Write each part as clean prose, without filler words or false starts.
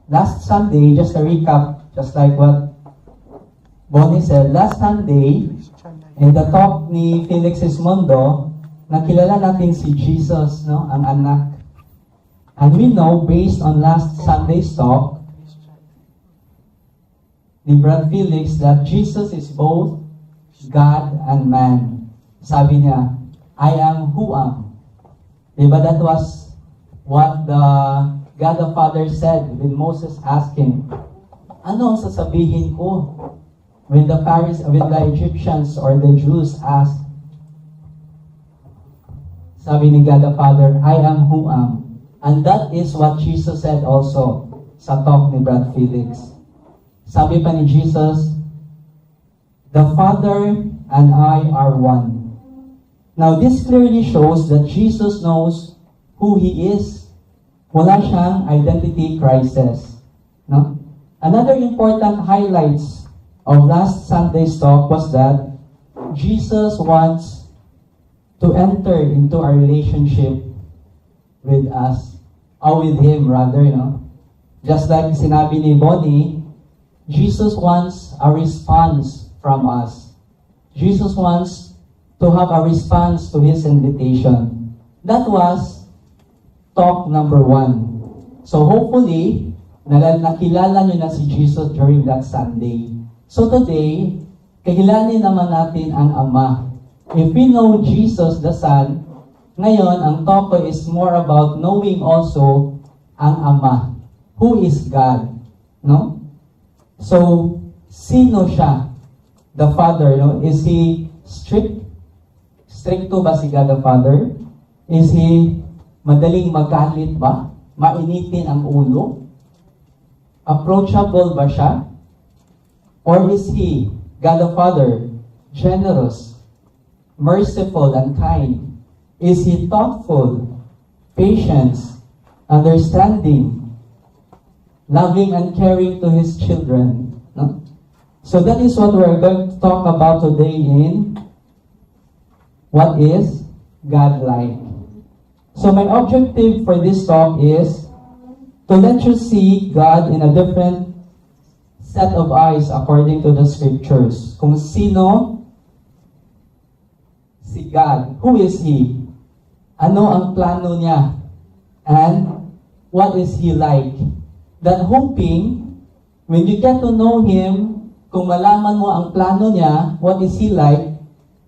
last Sunday, just a recap, just like what Bonnie said, last Sunday, in the talk ni Felix Ismondo, nakilala natin si Jesus, no, ang anak. And we know, based on last Sunday's talk, ni Brad Felix, that Jesus is both God and man. Sabi niya, I am who am. Diba, that was what the God the Father said when Moses asked him, ano ang sasabihin ko? When the Egyptians or the Jews asked, sabi ni God the Father, I am who am. And that is what Jesus said also sa talk ni Brad Felix. Sabi pa ni Jesus, the Father and I are one. Now this clearly shows that Jesus knows who He is. Wala siyang identity crisis. No? Another important highlights of last Sunday's talk was that Jesus wants to enter into a relationship with us, or with Him rather, Just like sinabi ni Bonnie, Jesus wants a response from us. Jesus wants to have a response to His invitation. That was talk number 1. So hopefully, nakilala niyo na si Jesus during that Sunday. So today, kahilanin naman natin ang Ama. If we know Jesus the Son, ngayon, ang talk ko is more about knowing also ang Ama. Who is God? No? So, sino siya? The Father, no? Is He strict? Stricto ba si God the Father? Is He madaling magalit ba? Mainitin ang ulo? Approachable ba siya? Or is He, God the Father, generous, merciful, and kind? Is He thoughtful, patient, understanding, loving and caring to His children? No? So that is what we're going to talk about today in what is God-like. So my objective for this talk is to let you see God in a different set of eyes according to the scriptures. Kung sino si God, who is He? Ano ang plano niya? And what is He like? That hoping, when you get to know Him, kung malaman mo ang plano niya, what is He like,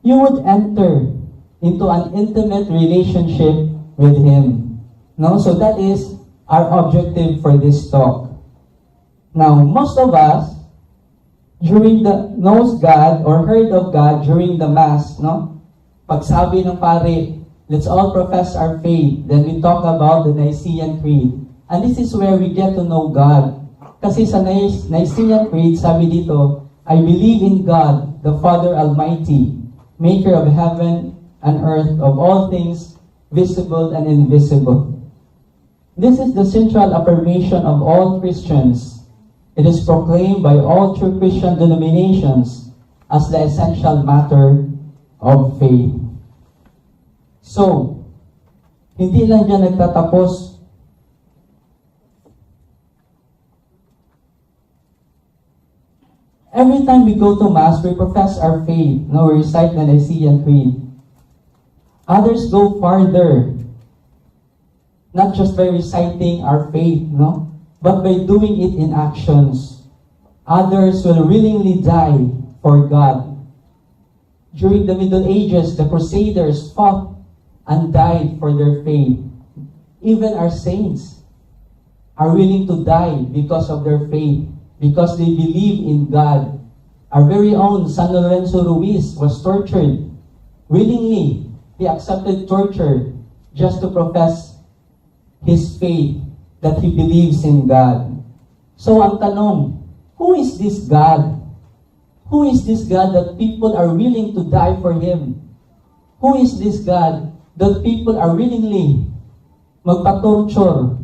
you would enter into an intimate relationship with Him. No? So that is our objective for this talk. Now, most of us, knows God or heard of God during the Mass, no? Pagsabi ng pare, let's all profess our faith. Then we talk about the Nicene Creed. And this is where we get to know God. Kasi sa Nicene Creed, sabi dito, I believe in God, the Father Almighty, maker of heaven and earth, of all things visible and invisible. This is the central affirmation of all Christians. It is proclaimed by all true Christian denominations as the essential matter of faith. So, hindi lang dyan nagtatapos. Every time we go to Mass, we profess our faith. No, we recite the Nicene Creed. Others go farther. Not just by reciting our faith, no? But by doing it in actions. Others will willingly die for God. During the Middle Ages, the Crusaders fought and died for their faith. Even our saints are willing to die because of their faith, because they believe in God. Our very own San Lorenzo Ruiz was tortured. Willingly, he accepted torture just to profess his faith that he believes in God. So ang tanong, who is this God? Who is this God that people are willing to die for Him? Who is this God that people are willingly magpa-torture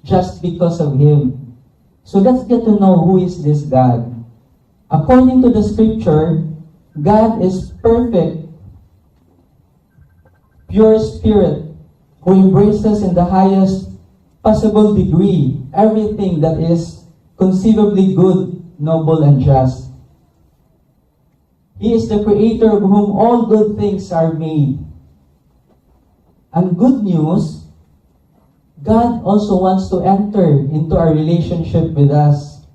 just because of Him? So let's get to know who is this God. According to the scripture, God is perfect, pure spirit, who embraces in the highest possible degree everything that is conceivably good, noble, and just. He is the creator of whom all good things are made. And good news, God also wants to enter into our relationship with us.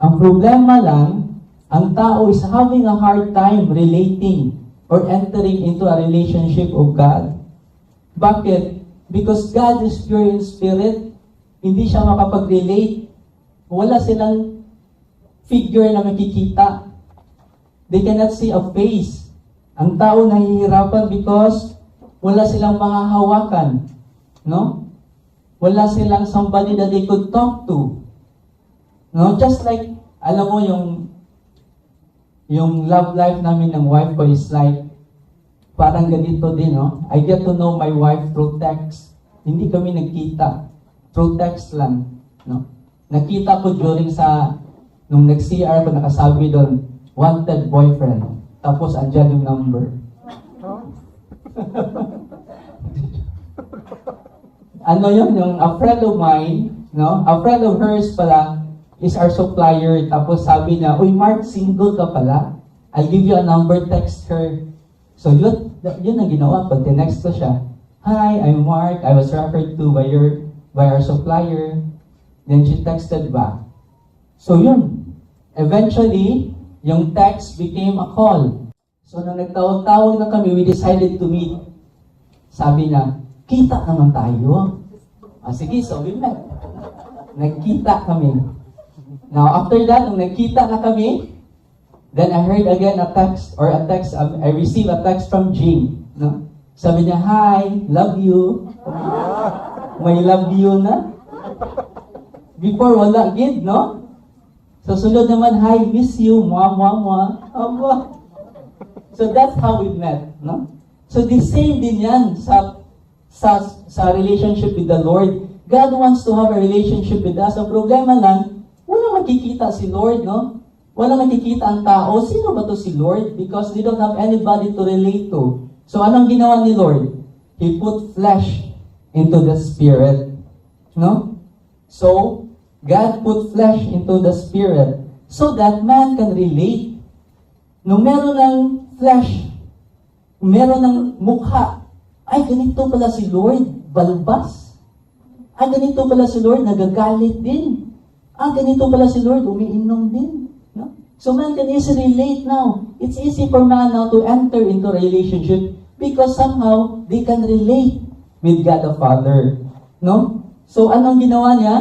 Ang problema lang, ang tao is having a hard time relating or entering into a relationship of God. Bakit? Because God is pure in spirit, hindi siya makapag-relate. Wala silang figure na makikita. They cannot see a face. Ang tao nahihirapan because wala silang mahahawakan. No? Wala silang somebody that they could talk to. No? Just like, alam mo yung love life namin ng wife ko is like, parang ganito din, no? I get to know my wife through text. Hindi kami nagkita. Through text lang, no? Nakita ko nung nag-CR ko, nakasabi doon, wanted boyfriend. Tapos, andyan yung number. Ano yun? Yung a friend of mine, no? A friend of hers pala, is our supplier. Tapos sabi niya, uy Mark, single ka pala. I'll give you a number, text her. So yun ang ginawa ko. Tinext ko siya. Hi, I'm Mark. I was referred to by our supplier. Then she texted back. So yun. Eventually, yung text became a call. So nung nagtawag-tawag na kami, we decided to meet. Sabi niya, kita naman tayo. Sige, so we met. Nagkita kami. Now, after that, nung nagkita na kami, then I heard again a text, I received a text from Jim. No? Sabi niya, hi, love you. May love you na. Before, wala gid, no? So, sunod naman, hi, miss you, mwa, mwa, mwa. So, that's how we met, no? So, the same din yan sa relationship with the Lord. God wants to have a relationship with us. Ang problema lang, wala makikita si Lord, no? Wala makikita ang tao. Sino ba to si Lord? Because they don't have anybody to relate to. So, anong ginawa ni Lord? He put flesh into the Spirit. No? So, God put flesh into the Spirit so that man can relate. Nung meron ng flesh, meron ng mukha, ay, ganito pala si Lord, balbas. Ay, ganito pala si Lord, nagagalit din. Ganito pala si Lord, umiinom din. No? So man can easily relate now. It's easy for man now to enter into a relationship because somehow they can relate with God the Father. No? So anong ginawa niya?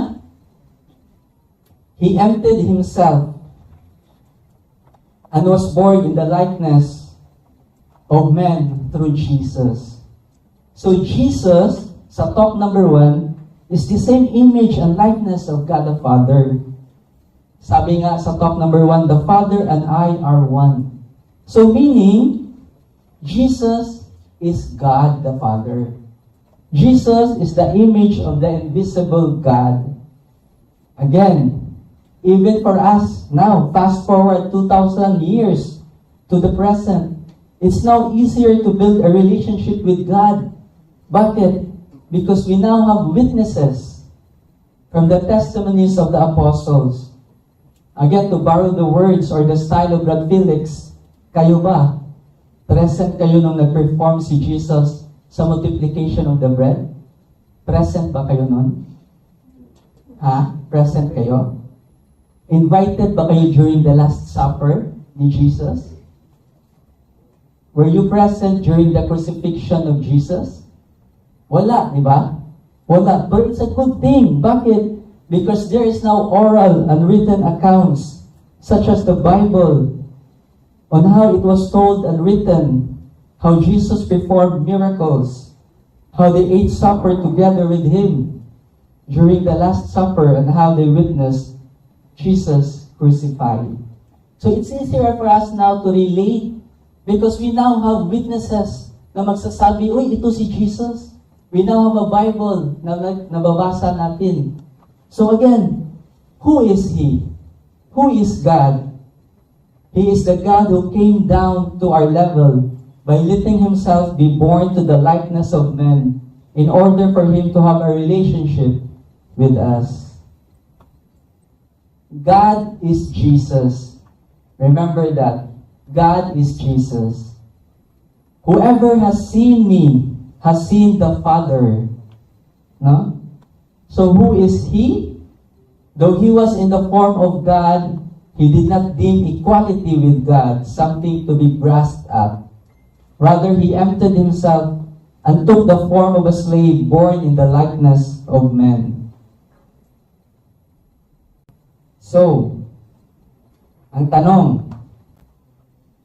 He emptied himself and was born in the likeness of man through Jesus. So Jesus, sa talk number 1, is the same image and likeness of God the Father. Sabi nga sa talk number 1, the Father and I are one. So meaning, Jesus is God the Father. Jesus is the image of the invisible God. Again, even for us now, fast forward 2,000 years to the present, it's now easier to build a relationship with God. Bakit? Because we now have witnesses from the testimonies of the apostles. Again, to borrow the words or the style of Brad Felix, kayo ba? Present kayo nung nag-perform si Jesus sa multiplication of the bread? Present ba kayo nun? Present kayo? Invited ba kayo during the Last Supper ni Jesus? Were you present during the crucifixion of Jesus? Wala, di ba? Wala. But it's a good thing. Bakit? Because there is now oral and written accounts, such as the Bible, on how it was told and written, how Jesus performed miracles, how they ate supper together with Him during the Last Supper, and how they witnessed Jesus crucified. So it's easier for us now to relate because we now have witnesses na magsasabi, uy, ito si Jesus. We now have a Bible na nababasa natin. So again, who is He? Who is God? He is the God who came down to our level by letting Himself be born to the likeness of men in order for Him to have a relationship with us. God is Jesus. Remember that. God is Jesus. Whoever has seen me has seen the Father. No? So who is He? Though He was in the form of God, He did not deem equality with God something to be grasped at. Rather, He emptied Himself and took the form of a slave born in the likeness of men. So, ang tanong,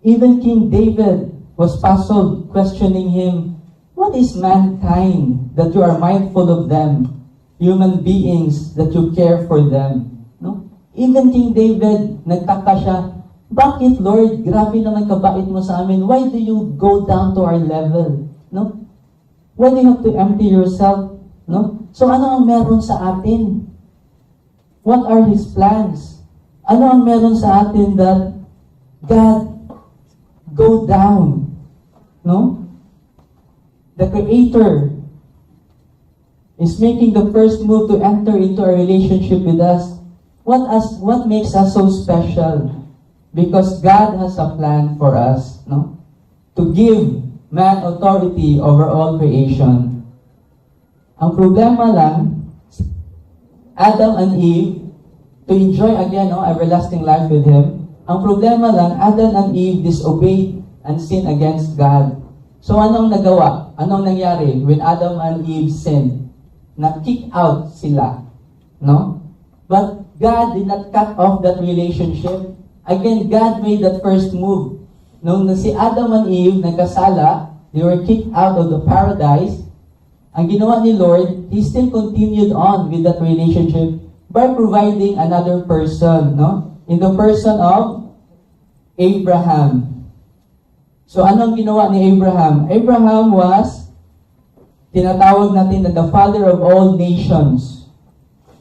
even King David was puzzled, questioning him, what is mankind that you are mindful of them? Human beings that you care for them. No? Even King David, nagtaka siya, bakit Lord, grabe naman kabait mo sa amin. Why do you go down to our level? No? Why do you have to empty yourself? No? So ano ang meron sa atin? What are His plans? Ano ang meron sa atin that God go down? No? The Creator is making the first move to enter into a relationship with us. What makes us so special? Because God has a plan for us, no? To give man authority over all creation. Ang problema lang, Adam and Eve, to enjoy again everlasting life with Him, ang problema lang, Adam and Eve disobeyed and sinned against God. So anong nagawa? Anong nangyari when Adam and Eve sinned? Na-kick out sila. No? But God did not cut off that relationship. Again, God made that first move. Nung si Adam and Eve nagkasala, they were kicked out of the paradise. Ang ginawa ni Lord, He still continued on with that relationship by providing another person, no? In the person of Abraham. So anong ginawa ni Abraham? Abraham was tinatawag natin na the father of all nations.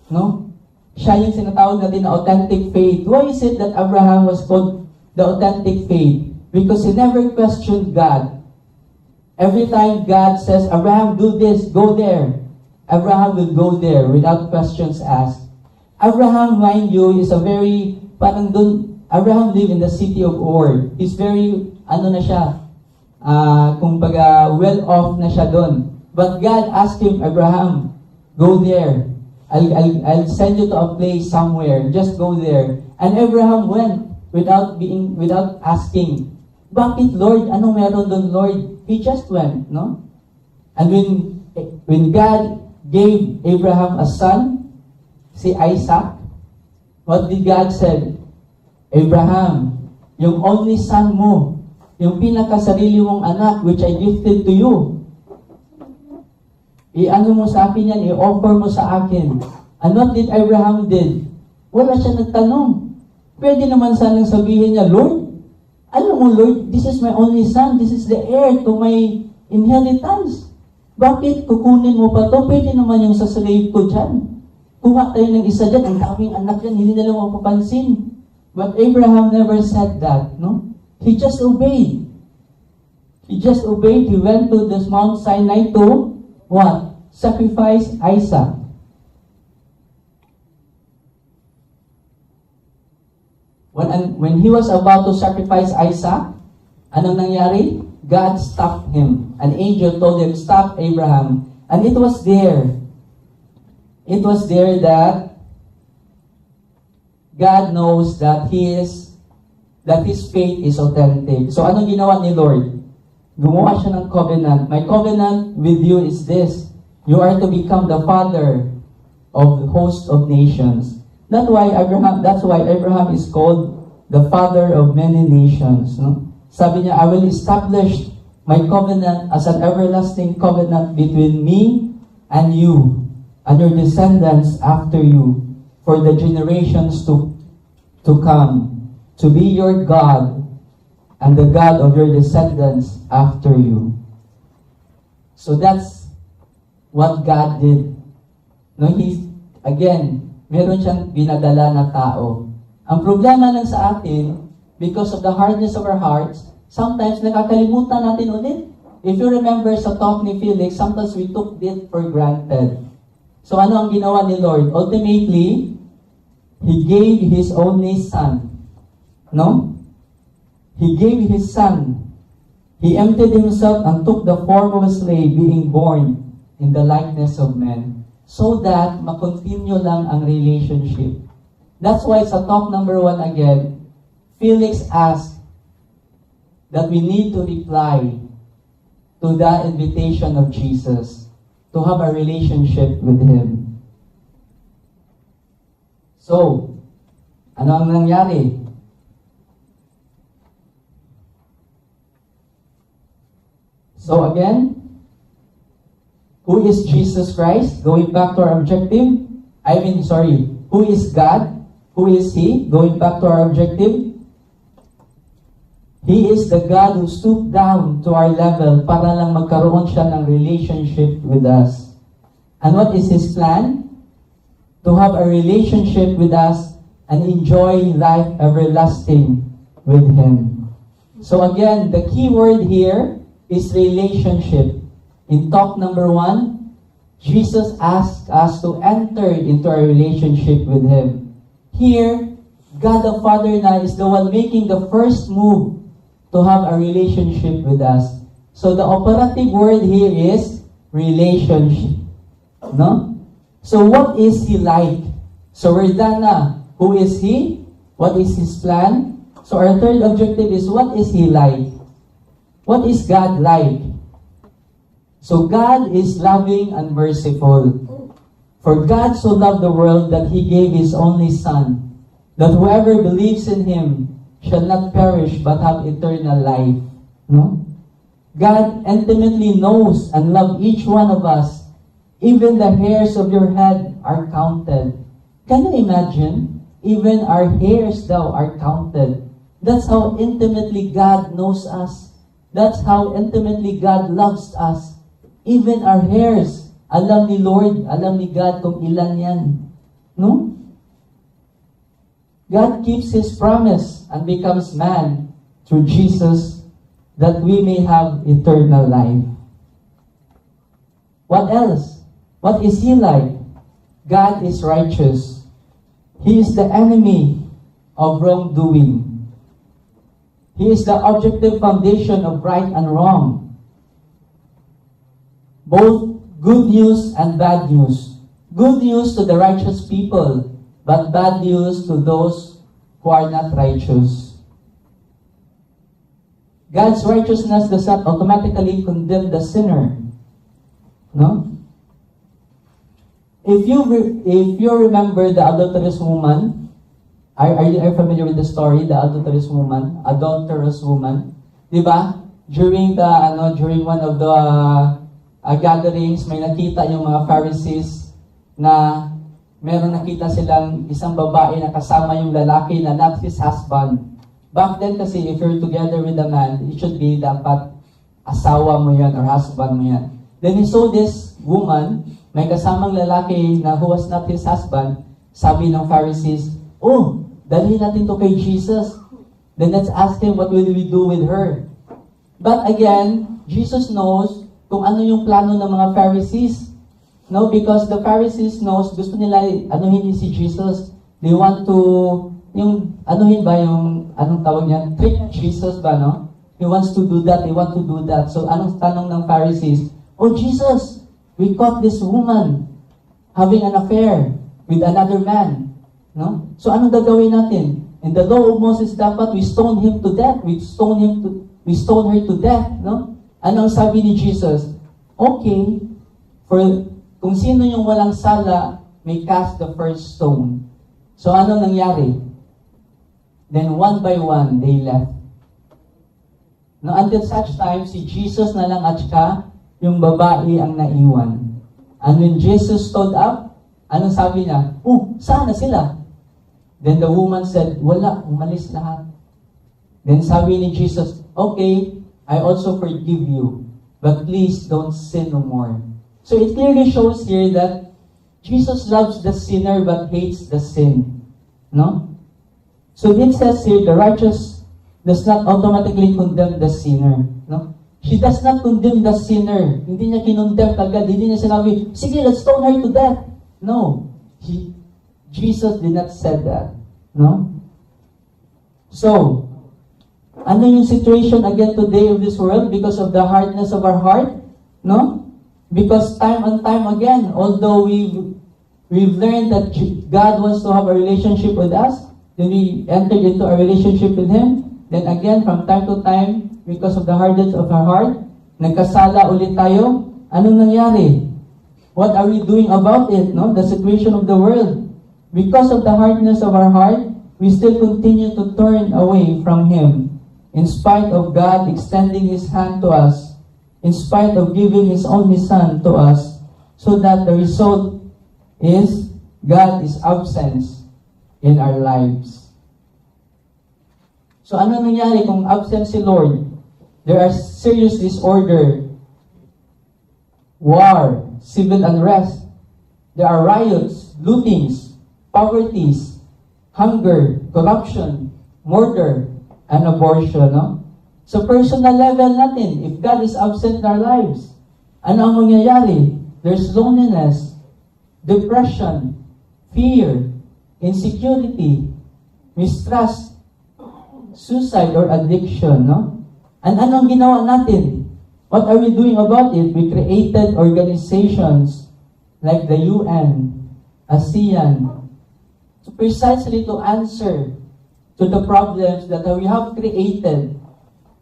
No? Siya yung sinatawag natin na authentic faith. Why is it that Abraham was called the authentic faith? Because he never questioned God. Every time God says, Abraham, do this, go there, Abraham will go there without questions asked. Abraham, mind you, is a very, Abraham lived in the city of Ur. He's very, well-off na siya doon. But God asked him, Abraham, go there. I'll send you to a place somewhere. Just go there. And Abraham went without asking, bakit Lord? Anong meron doon, Lord? He just went, no? And when God gave Abraham a son, si Isaac, what did God say? Abraham, yung only son mo, yung pinakasarili mong anak, which I gifted to you, i-ano mo sa akin yan, i-offer mo sa akin. And what did Abraham did? Wala siya nagtanong. Pwede naman sanang sabihin niya, Lord, alam mo Lord, this is my only son, this is the heir to my inheritance. Bakit kukunin mo pa to? Pwede naman yung sa slave ko dyan. Kuha tayo ng isa dyan, ang daming anak dyan, hindi nila mapapansin. But Abraham never said that, no? He just obeyed. He just obeyed. He went to this Mount Sinai to what? Sacrifice Isaac. When he was about to sacrifice Isaac, anong nangyari? God stopped him. An angel told him, stop Abraham. And it was there that God knows that his faith is authentic. So anong ginawa ni Lord? Gumawa siya ng covenant. My covenant with you is this. You are to become the father of the host of nations. That's why Abraham is called the father of many nations. No? Sabi niya, I will establish my covenant as an everlasting covenant between me and you and your descendants after you for the generations to come, to be your God and the God of your descendants after you. So that's what God did. No, meron siyang binadala na tao. Ang problema lang sa atin, because of the hardness of our hearts, sometimes nakakalimutan natin ulit. If you remember sa talk ni Felix, sometimes we took it for granted. So ano ang ginawa ni Lord? Ultimately, He gave His only Son. No? He gave His Son. He emptied Himself and took the form of a slave, being born in the likeness of men, so that makontinue lang ang relationship. That's why sa talk number 1 again, Felix asked that we need to reply to the invitation of Jesus to have a relationship with Him. So, ano ang nangyari? So again, who is Jesus Christ? Going back to our objective. Who is God? Who is He? Going back to our objective. He is the God who stooped down to our level para lang magkaroon siya ng relationship with us. And what is His plan? To have a relationship with us and enjoy life everlasting with Him. So again, the key word here is relationship. In talk number 1, Jesus asked us to enter into a relationship with Him. Here, God the Father na is the one making the first move to have a relationship with us. So the operative word here is relationship. No? So what is He like? So we're done na. Who is He? What is His plan? So our third objective is, what is He like? What is God like? So God is loving and merciful. For God so loved the world that He gave His only Son, that whoever believes in Him shall not perish but have eternal life. No? God intimately knows and loves each one of us. Even the hairs of your head are counted. Can you imagine? Even our hairs daw are counted. That's how intimately God knows us. That's how intimately God loves us. Even our hairs, alam ni Lord, alam ni God kung ilan yan. No? God keeps His promise and becomes man through Jesus that we may have eternal life. What else? What is He like? God is righteous. He is the enemy of wrongdoing. He is the objective foundation of right and wrong. Both good news and bad news. Good news to the righteous people, but bad news to those who are not righteous. God's righteousness does not automatically condemn the sinner. No? If you remember the adulterous woman, are you familiar with the story, the adulterous woman? Diba? During one of the gatherings, may nakita yung mga Pharisees na meron nakita silang isang babae na kasama yung lalaki na not his husband. Back then kasi, if you're together with a man, it should be dapat asawa mo yan or husband mo yan. Then he saw this woman, may kasamang lalaki na who was not his husband. Sabi ng Pharisees, oh, dalhin natin to kay Jesus. Then let's ask Him what will we do with her. But again, Jesus knows kung ano yung plano ng mga Pharisees. No, because the Pharisees knows, gusto nila anuhin si Jesus. They want to, yung anuhin ba yung, anong tawag niya? Trick Jesus ba, no? He wants to do that, they want to do that. So anong tanong ng Pharisees? Oh Jesus, we caught this woman having an affair with another man. No? So anong gagawin natin? In the law of Moses, dapat we stone him to death. We stone her to death. No? Anong sabi ni Jesus? Okay, kung sino yung walang sala, may cast the first stone. So ano nangyari? Then one by one, they left. No, until such time, si Jesus na lang at saka yung babae ang naiwan. And when Jesus stood up, anong sabi niya? Oh, saan na sila? Then the woman said, wala, umalis lahat. Then sabi ni Jesus, okay, I also forgive you, but please don't sin no more. So it clearly shows here that Jesus loves the sinner but hates the sin. No? So it says here, the righteous does not automatically condemn the sinner. No? She does not condemn the sinner. Hindi niya kinondemn kagad. Hindi niya sinabi, sige, let's stone her to death. No. Jesus did not say that. No? So, ano yung situation again today of this world because of the hardness of our heart? No? Because time and time again, although we've learned that God wants to have a relationship with us, then we entered into a relationship with Him, then again, from time to time, because of the hardness of our heart, nagkasala ulit tayo. Anong nangyari? What are we doing about it? No? The situation of the world. Because of the hardness of our heart, we still continue to turn away from Him. In spite of God extending His hand to us, in spite of giving His only Son to us, so that the result is God is absent in our lives. So ano nangyari kung absent si Lord? There are serious disorder, war, civil unrest. There are riots, lootings, poverties, hunger, corruption, murder, and abortion. No? So personal level natin, if God is absent in our lives, ano ang mangyayari? There's loneliness, depression, fear, insecurity, mistrust, suicide or addiction. No? And anong ginawa natin? What are we doing about it? We created organizations like the UN, ASEAN, precisely to answer to the problems that we have created.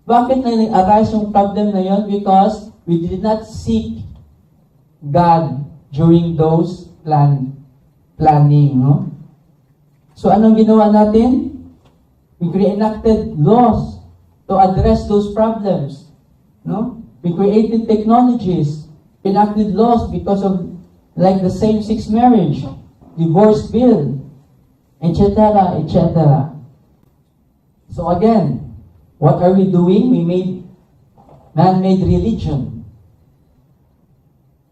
Bakit na arise yung problem na yun? Because we did not seek God during those planning. No? So anong ginawa natin? We enacted laws to address those problems. No? We created technologies, enacted laws because of like the same-sex marriage, divorce bill, etc., etc. So again, what are we doing? We made man-made religion,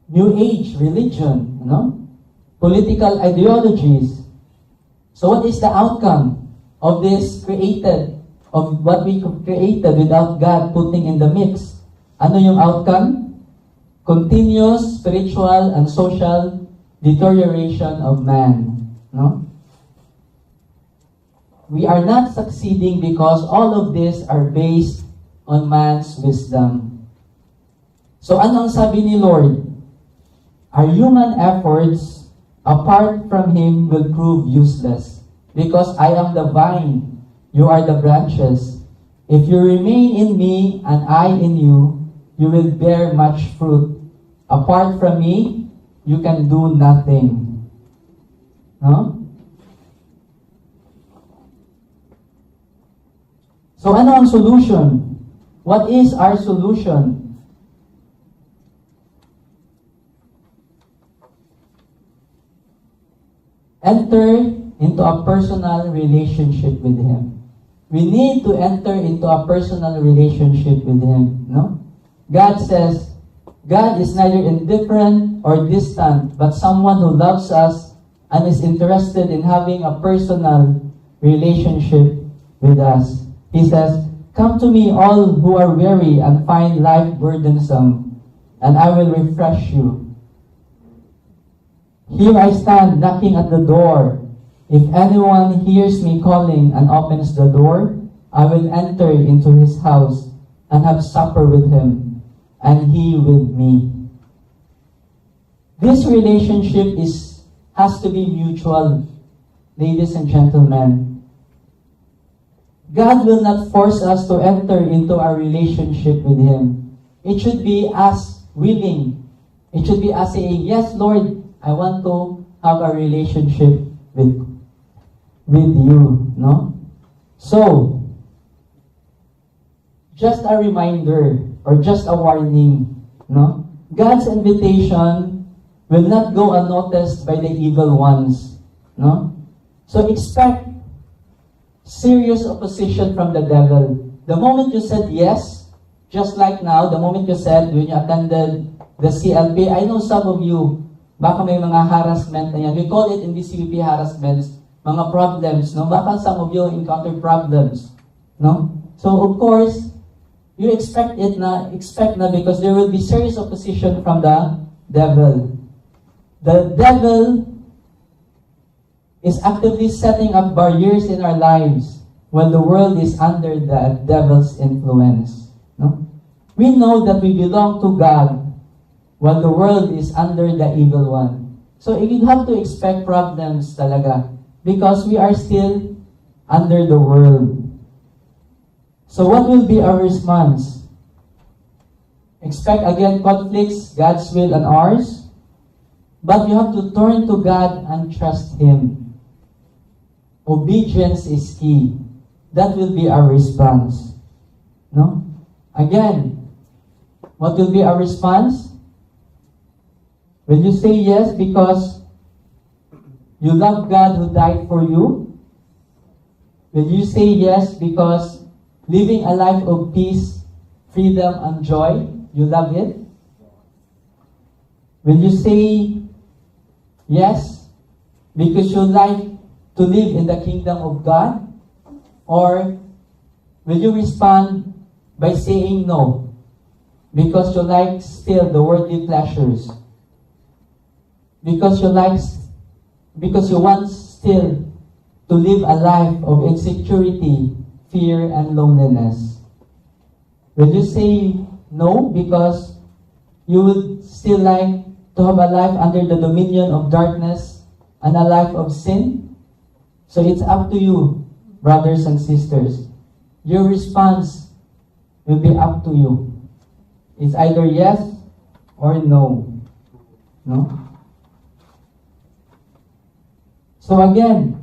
New Age religion, political ideologies. So what is the outcome of this of what we created without God putting in the mix? Ano yung outcome? Continuous spiritual and social deterioration of man. No? We are not succeeding because all of this are based on man's wisdom. So anong sabi ni Lord? Our human efforts apart from Him will prove useless because I am the vine, you are the branches. If you remain in me and I in you, you will bear much fruit. Apart from me, you can do nothing. No? So ano ang solution? What is our solution? Enter into a personal relationship with Him. We need to enter into a personal relationship with Him. No? God says, God is neither indifferent or distant, but someone who loves us and is interested in having a personal relationship with us. He says, come to me all who are weary and find life burdensome, and I will refresh you. Here I stand knocking at the door. If anyone hears me calling and opens the door, I will enter into his house and have supper with him, and he with me. This relationship has to be mutual, ladies and gentlemen. God will not force us to enter into our relationship with Him. It should be us willing. It should be us saying, yes, Lord, I want to have a relationship with you. No? So, just a reminder or just a warning. No? God's invitation will not go unnoticed by the evil ones. No? So expect serious opposition from the devil. The moment you said yes, just like now, the moment you said when you attended the CLP, I know some of you, baka may mga harassment na yan. We call it in the CLP harassments, mga problems, no? Baka some of you encounter problems, no? So of course, you expect na because there will be serious opposition from the devil. The devil is actively setting up barriers in our lives while the world is under the devil's influence. No? We know that we belong to God while the world is under the evil one. So you have to expect problems talaga because we are still under the world. So what will be our response? Expect again conflicts, God's will and ours. But you have to turn to God and trust Him. Obedience is key. That will be our response. No? Again, what will be our response? Will you say yes because you love God who died for you? Will you say yes because living a life of peace, freedom, and joy, you love it? Will you say yes because you like to live in the kingdom of God? Or will you respond by saying no because you like still the worldly pleasures? Because you want still to live a life of insecurity, fear, and loneliness? Will you say no because you would still like to have a life under the dominion of darkness and a life of sin? So it's up to you, brothers and sisters. Your response will be up to you. It's either yes or no. No? So again,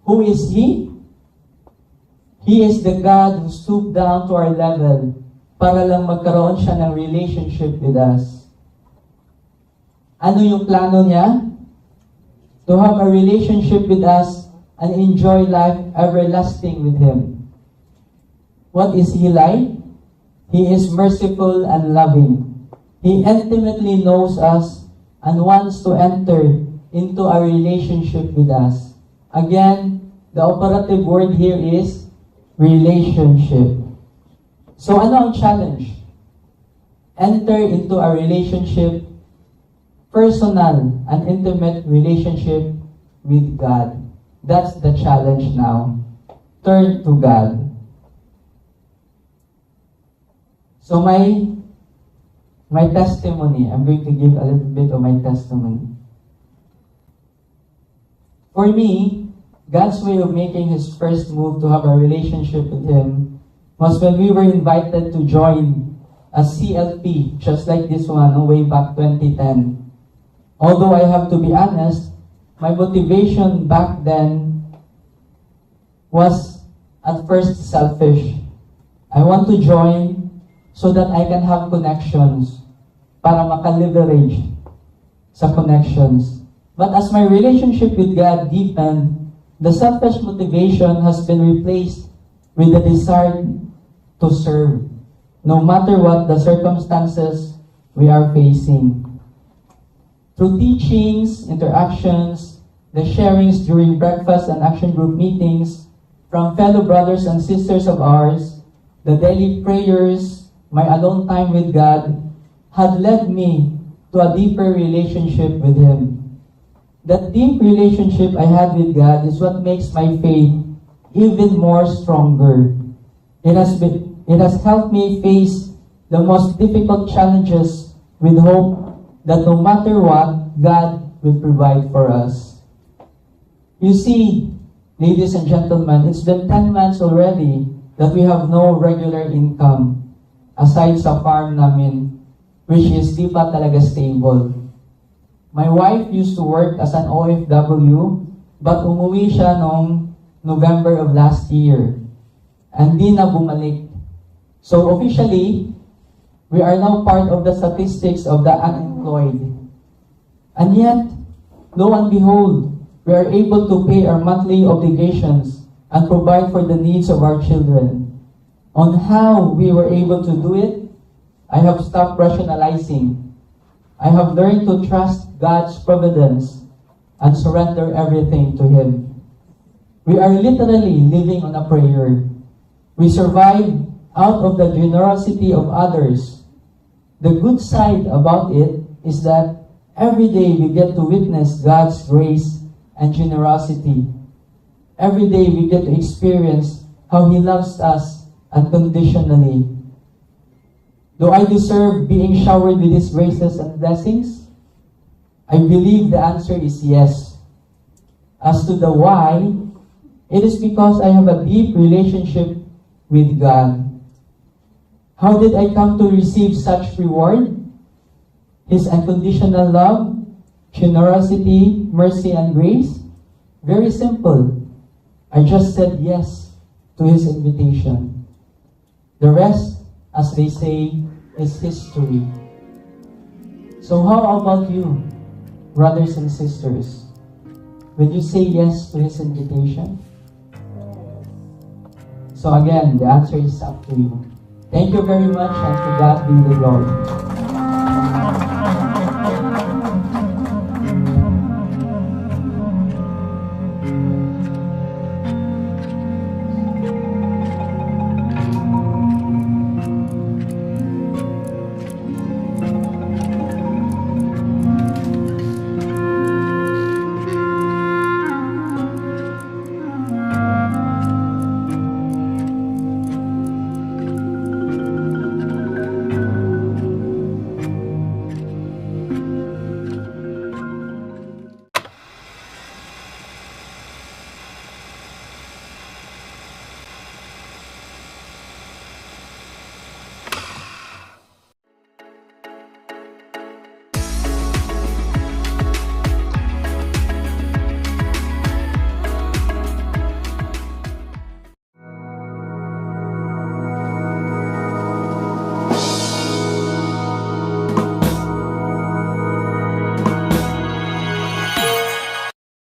who is He? He is the God who stooped down to our level para lang magkaroon siya ng relationship with us. Ano yung plano niya? To have a relationship with us and enjoy life everlasting with Him. What is He like? He is merciful and loving. He intimately knows us and wants to enter into a relationship with us. Again, the operative word here is relationship. So ano ang challenge? Enter into a relationship, personal and intimate relationship with God. That's the challenge now. Turn to God. So my testimony, I'm going to give a little bit of my testimony. For me, God's way of making His first move to have a relationship with Him was when we were invited to join a CLP, just like this one, way back 2010. Although I have to be honest, my motivation back then was at first selfish. I want to join so that I can have connections para maka-leverage sa connections. But as my relationship with God deepened, the selfish motivation has been replaced with the desire to serve, no matter what the circumstances we are facing. Through teachings, interactions, the sharings during breakfast and action group meetings from fellow brothers and sisters of ours, the daily prayers, my alone time with God, had led me to a deeper relationship with Him. That deep relationship I had with God is what makes my faith even more stronger. It has helped me face the most difficult challenges with hope that no matter what, God will provide for us. You see, ladies and gentlemen, it's been 10 months already that we have no regular income aside sa farm namin, which is di pa talaga stable. My wife used to work as an OFW, but umuwi siya noong November of last year. And di na bumalik. So officially, we are now part of the statistics of the unemployed. And yet, lo and behold, we are able to pay our monthly obligations and provide for the needs of our children. On how we were able to do it, I have stopped rationalizing. I have learned to trust God's providence and surrender everything to Him. We are literally living on a prayer. We survive out of the generosity of others. The good side about it is that every day we get to witness God's grace and generosity. Every day we get to experience how He loves us unconditionally. Do I deserve being showered with His graces and blessings? I believe the answer is yes. As to the why, it is because I have a deep relationship with God. How did I come to receive such reward? His unconditional love, generosity, mercy, and grace? Very simple. I just said yes to His invitation. The rest, as they say, is history. So how about you, brothers and sisters? Will you say yes to His invitation? So again, the answer is up to you. Thank you very much, and to God be the glory.